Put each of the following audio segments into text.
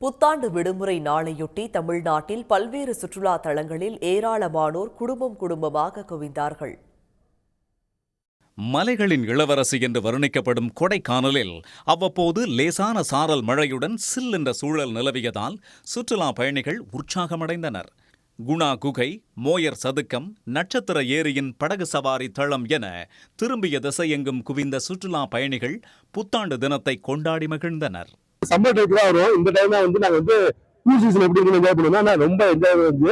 புத்தாண்டு விடுமுறை நாளையொட்டி தமிழ்நாட்டில் பல்வேறு சுற்றுலா தலங்களில் ஏராளமானோர் குடும்பமாக குவிந்தார்கள். மலைகளின் இளவரசி என்று வர்ணிக்கப்படும் கொடைக்கானலில் அவ்வப்போது லேசான சாரல் மழையுடன் சில் என்ற சூழல் நிலவியதால் சுற்றுலா பயணிகள் உற்சாகமடைந்தனர். குணா குகை, மோயர் சதுக்கம், நட்சத்திர ஏரியின் படகு சவாரி தளம் என திரும்பிய திசையெங்கும் குவிந்த சுற்றுலா பயணிகள் புத்தாண்டு தினத்தை கொண்டாடி மகிழ்ந்தனர். சம்மர் டைம்ல வரும். இந்த டைம்ல நாங்க கூல் சீசன் எப்படி என்ஜாய் பண்ணுவோம்னா ரொம்ப என்ஜாய் இருந்துச்சு.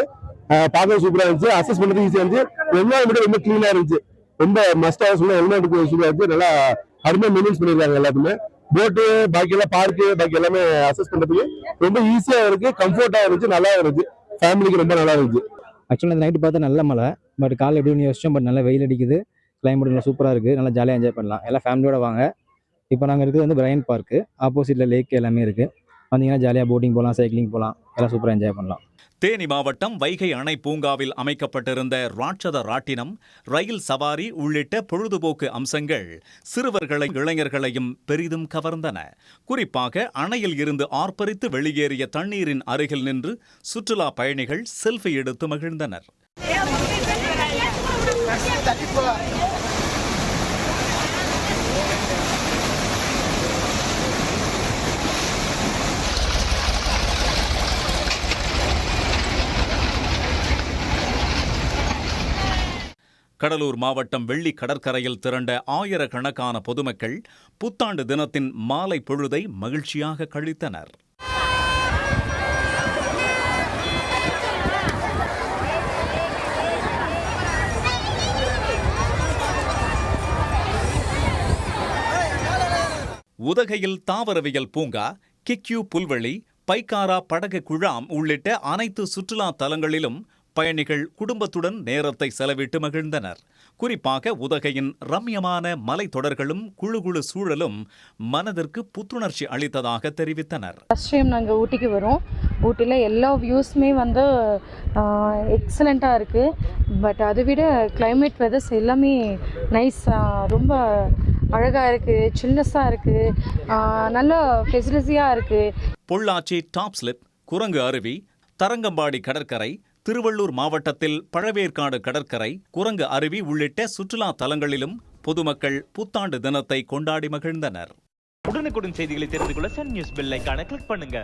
பார்க்க சூப்பரா இருந்துச்சு. அசஸ் பண்றது ஈஸியா இருந்துச்சு. என்வரான்மெண்ட் ரொம்ப கிளீனா இருந்துச்சு. ரொம்ப மஸ்டா சொல்ல என்வரான்மெண்ட் சூப்பரா இருந்துச்சு. நல்லா அருமையா மெயின்டைன் பண்ணிருக்காங்க எல்லாத்துமே. போட்டு பாக்கி எல்லாம் பார்க்கு பாக்கி எல்லாமே அசஸ் பண்றதுக்கு ரொம்ப ஈஸியா இருக்கு. கம்ஃபர்ட்டா இருந்துச்சு. நல்லா இருந்துச்சு. ஃபேமிலிக்கு ரொம்ப நல்லா இருந்துச்சு. ஆக்சுவலாக இந்த நைட்டு பார்த்தா நல்ல மழை, பட் காலையில் எப்படின்னு யோசிச்சோம். பட் நல்லா வெயில் அடிக்குது. கிளைமேட் நல்லா சூப்பராக இருக்குது. நல்லா ஜாலியாக என்ஜாய் பண்ணலாம். எல்லாம் ஃபேமிலியோட வாங்க. இப்போ நாங்கள் இருக்கிறது பிரையன் பார்க்கு, ஆப்போசிட்டில் லேக் எல்லாமே இருக்குது. வந்தீங்கன்னா ஜாலியாக போட்டிங் போகலாம், சைக்கிளிங் போகலாம், எல்லாம் சூப்பராக என்ஜாய் பண்ணலாம். தேனி மாவட்டம் வைகை அணை பூங்காவில் அமைக்கப்பட்டிருந்த ராட்சத ராட்டினம், ரயில் சவாரி உள்ளிட்ட பொழுதுபோக்கு அம்சங்கள் சிறுவர்களையும் இளைஞர்களையும் பெரிதும் கவர்ந்தன. குறிப்பாக அணையில் இருந்து ஆர்ப்பரித்து வெளியேறிய தண்ணீரின் அருகில் நின்று சுற்றுலா பயணிகள் செல்ஃபி எடுத்து மகிழ்ந்தனர். கடலூர் மாவட்டம் வெள்ளி கடற்கரையில் திரண்ட ஆயிரக்கணக்கான பொதுமக்கள் புத்தாண்டு தினத்தின் மாலை பொழுதை மகிழ்ச்சியாக கழித்தனர். உதகையில் தாவரவியல் பூங்கா, கிக்யூ புல்வெளி, பைக்காரா படகு குழாம் உள்ளிட்ட அனைத்து சுற்றுலா தலங்களிலும் பயணிகள் குடும்பத்துடன் நேரத்தை செலவிட்டு மகிழ்ந்தனர். குறிப்பாக உதகையின் ரம்யமான மலைத்தொடர்களும் குழு சூழலும் மனதிற்கு புத்துணர்ச்சி அளித்ததாக தெரிவித்தனர். ஃபர்ஸ்ட் டைம் நாங்கள் ஊட்டிக்கு வரோம். ஊட்டியில் எல்லா வியூஸுமே எக்ஸலண்ட்டாக இருக்குது. பட் அதை விட கிளைமேட் வெதர்ஸ் எல்லாமே நைஸ், ரொம்ப அழகாக இருக்குது, சில்னஸாக இருக்குது, நல்ல ஃபெசிலிட்டியாக இருக்குது. பொள்ளாச்சி டாப் ஸ்லிப், குரங்கு அருவி, தரங்கம்பாடி கடற்கரை, திருவள்ளூர் மாவட்டத்தில் பழவேற்காடு கடற்கரை, குரங்கு அருவி உள்ளிட்ட சுற்றுலா தலங்களிலும் பொதுமக்கள் புத்தாண்டு தினத்தை கொண்டாடி மகிழ்ந்தனர். உடனுக்குடன் செய்திகளை தெரிந்து கொள்ள சன் நியூஸ் பெல் ஐகானை கிளிக் பண்ணுங்க.